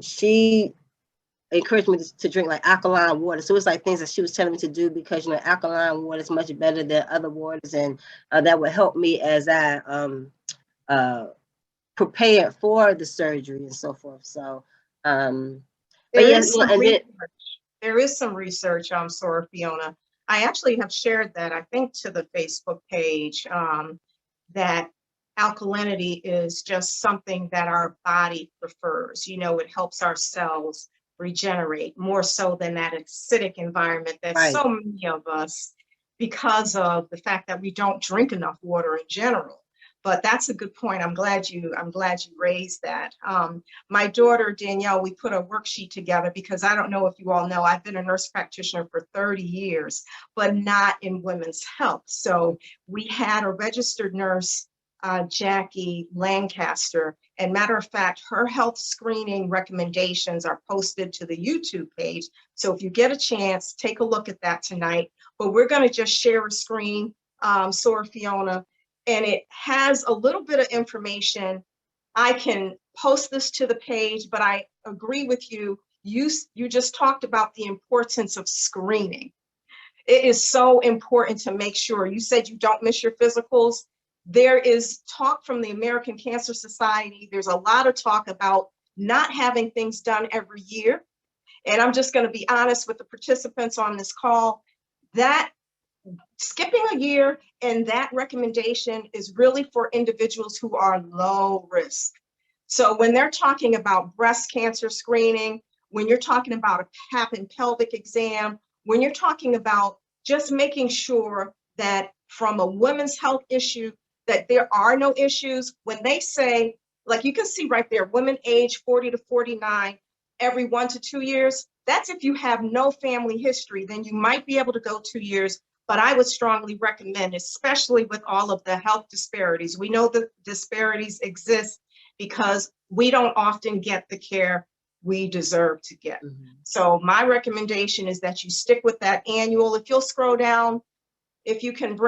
She encouraged me to drink like alkaline water. So it's like things that she was telling me to do because, you know, alkaline water is much better than other waters. And that would help me as I prepared for the surgery and so forth. So, but There yeah, is you know, some and then, research. There is some research. I'm sorry, Fiona. I actually have shared that, I think, to the Facebook page, that alkalinity is just something that our body prefers. You know, it helps our cells regenerate more so than that acidic environment that right. so many of us, because of the fact that we don't drink enough water in general. But that's a good point. I'm glad you raised that. My daughter Danielle, we put a worksheet together because I don't know if you all know, I've been a nurse practitioner for 30 years, but not in women's health. So we had a registered nurse, Jackie Lancaster. And matter of fact, her health screening recommendations are posted to the YouTube page. So if you get a chance, take a look at that tonight. But we're going to just share a screen, Sora Fiona, and it has a little bit of information. I can post this to the page, but I agree with you. You just talked about the importance of screening. It is so important to make sure. You said you don't miss your physicals. There is talk from the American Cancer Society. There's a lot of talk about not having things done every year. And I'm just going to be honest with the participants on this call, that skipping a year and that recommendation is really for individuals who are low risk. So when they're talking about breast cancer screening, when you're talking about a pap and pelvic exam, when you're talking about just making sure that from a women's health issue, that there are no issues, when they say, like you can see right there, women age 40 to 49, every 1 to 2 years, that's if you have no family history, then you might be able to go 2 years. But I would strongly recommend, especially with all of the health disparities. We know the disparities exist because we don't often get the care we deserve to get. Mm-hmm. So my recommendation is that you stick with that annual. If you'll scroll down, if you can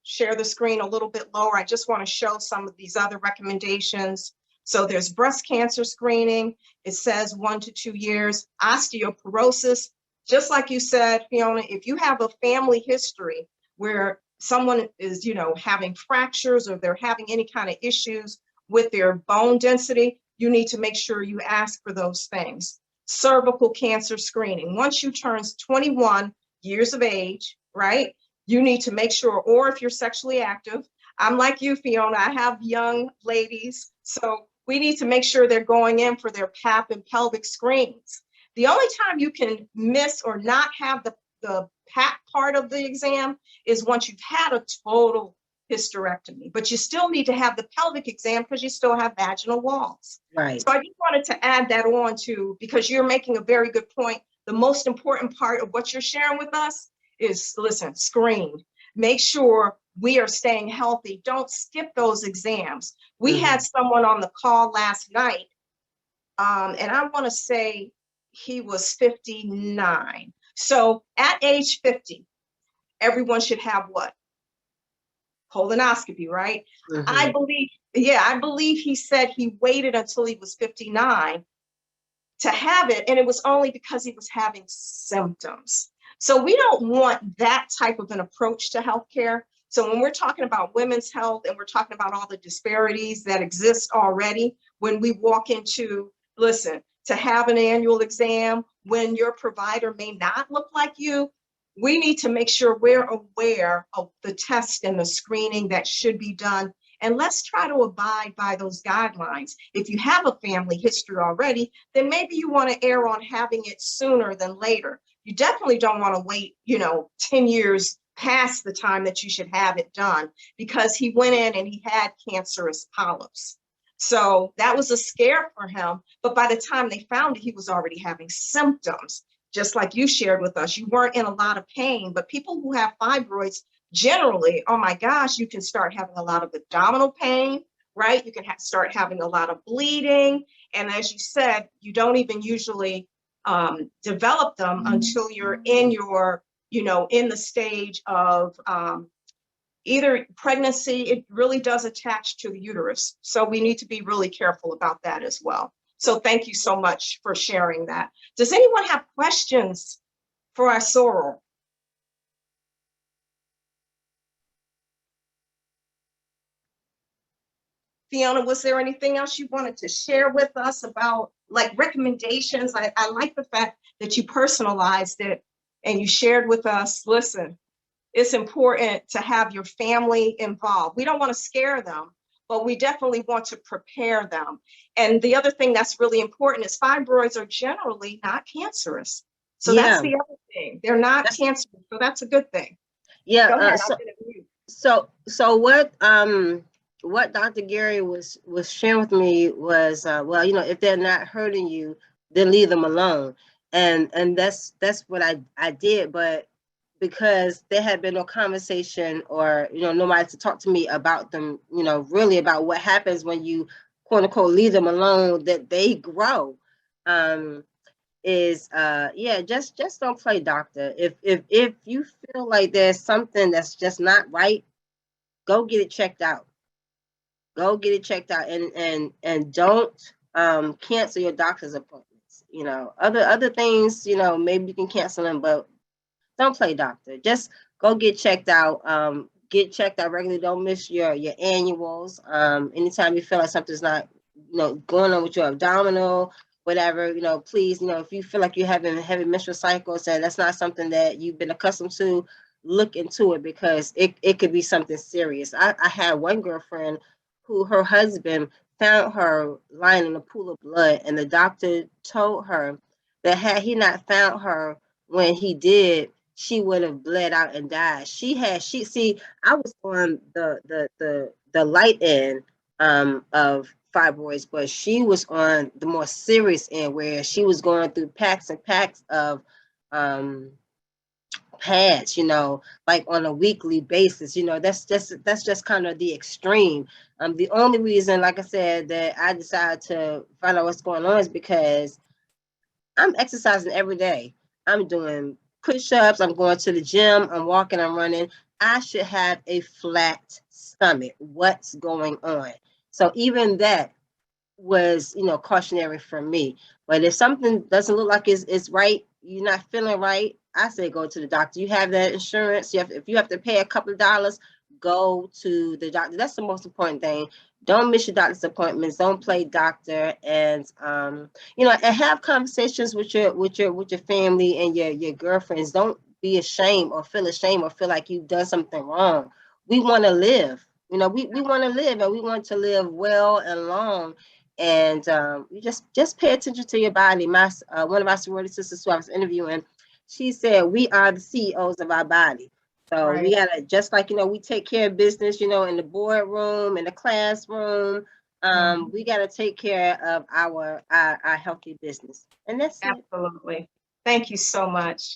share the screen a little bit lower, I just want to show some of these other recommendations. So there's breast cancer screening. It says 1 to 2 years. Osteoporosis, just like you said, Fiona, if you have a family history where someone is, having fractures or they're having any kind of issues with their bone density, you need to make sure you ask for those things. Cervical cancer screening. Once you turn 21 years of age, right, you need to make sure, or if you're sexually active, I'm like you, Fiona, I have young ladies, so we need to make sure they're going in for their pap and pelvic screens. The only time you can miss or not have the pap part of the exam is once you've had a total hysterectomy, but you still need to have the pelvic exam because you still have vaginal walls. Right. So I just wanted to add that on too, because you're making a very good point. The most important part of what you're sharing with us is, listen, screen. Make sure we are staying healthy. Don't skip those exams. We had someone on the call last night, and I want to say he was 59. So at age 50, everyone should have what? Colonoscopy, right? I believe he said he waited until he was 59 to have it, and it was only because he was having symptoms. So we don't want that type of an approach to healthcare. So when we're talking about women's health and we're talking about all the disparities that exist already, when we walk into, listen, to have an annual exam when your provider may not look like you, we need to make sure we're aware of the test and the screening that should be done. And let's try to abide by those guidelines. If you have a family history already, then maybe you want to err on having it sooner than later. You definitely don't want to wait, 10 years past the time that you should have it done, because he went in and he had cancerous polyps. So that was a scare for him. But by the time they found it, he was already having symptoms. Just like you shared with us, you weren't in a lot of pain, but people who have fibroids, generally, oh my gosh, you can start having a lot of abdominal pain, right? You can start having a lot of bleeding. And as you said, you don't even usually develop them until you're in in the stage of either pregnancy. It really does attach to the uterus. So we need to be really careful about that as well. So thank you so much for sharing that. Does anyone have questions for our soror? Fiona, was there anything else you wanted to share with us about like recommendations? I like the fact that you personalized it and you shared with us, listen, it's important to have your family involved. We don't want to scare them, but we definitely want to prepare them. And the other thing that's really important is fibroids are generally not cancerous. So that's the other thing. They're not cancerous, so that's a good thing. Yeah. Go ahead, So what Dr. Gary was sharing with me was, well, you know, if they're not hurting you, then leave them alone. And that's what I did, but because there had been no conversation or, you know, nobody to talk to me about them, you know, really about what happens when you quote unquote leave them alone, that they grow. Yeah, just don't play doctor. If you feel like there's something that's just not right, go get it checked out. Go get it checked out, and don't cancel your doctor's appointments. You know, other things, you know, maybe you can cancel them, but don't play doctor. Just go get checked out. Get checked out regularly. Don't miss your annuals. Anytime you feel like something's not, you know, going on with your abdominal, whatever, you know, please, you know, if you feel like you're having heavy menstrual cycles and that's not something that you've been accustomed to, look into it, because it could be something serious. I had one girlfriend who her husband found her lying in a pool of blood, and the doctor told her that had he not found her when he did, she would have bled out and died. I was on the light end of fibroids, but she was on the more serious end, where she was going through packs and packs of pads, you know, like on a weekly basis. You know, that's just kind of the extreme. The only reason, like I said, that I decided to find out what's going on is because I'm exercising every day. I'm doing push-ups, I'm going to the gym, I'm walking, I'm running. I should have a flat stomach. What's going on? So even that was, you know, cautionary for me. But if something doesn't look like it's right, you're not feeling right, I say go to the doctor. You have that insurance. If you have to pay a couple of dollars, go to the doctor. That's the most important thing. Don't miss your doctor's appointments. Don't play doctor, and you know, and have conversations with your family and your girlfriends. Don't be ashamed or feel like you've done something wrong. We want to live. You know, we want to live, and we want to live well and long. And you just pay attention to your body. One of our sorority sisters who I was interviewing, she said we are the CEOs of our body. So we gotta, just like, you know, we take care of business, you know, in the boardroom, in the classroom. We gotta take care of our healthy business, and that's absolutely. Thank you so much.